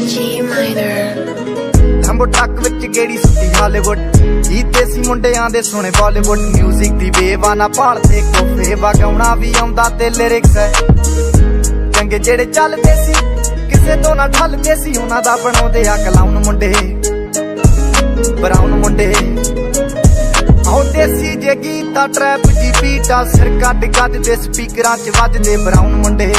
G minor. ਲੰਬੋ truck ਵਿੱਚ ਗੇੜੀ ਸੁੱਟੀ Hollywood ਜੀ ਦੇਸੀ ਮੁੰਡਿਆਂ ਦੇ ਸੋਹਣੇ ਬਾਲੀਵੁੱਡ ਮਿਊਜ਼ਿਕ ਦੀ ਵੇਵਾ ਨਾ ਭਾਲਦੇ ਕੋਫੇ ਵਗਾਉਣਾ ਵੀ ਆਉਂਦਾ ਤੇ ਲਿਰਿਕਸ ਹੈ ਚੰਗੇ ਜਿਹੜੇ ਚੱਲਦੇ ਸੀ ਕਿਸੇ ਤੋਂ ਨਾ ਢਲਦੇ ਸੀ ਉਹਨਾਂ ਦਾ ਬਣਾਉਂਦੇ ਆ ਕਲਾਉਣ ਮੁੰਡੇ ਬਰਾਉਨ ਮੁੰਡੇ ਆਉ ਦੇਸੀ ਜੇ ਗੀਤਾ ਟਰੈਪ ਦੀ ਬੀਟਾ ਸਿਰ ਕੱਢ ਗੱਜ ਦੇ ਸਪੀਕਰਾਂ 'ਚ ਵੱਜਦੇ ਬਰਾਉਨ ਮੁੰਡੇ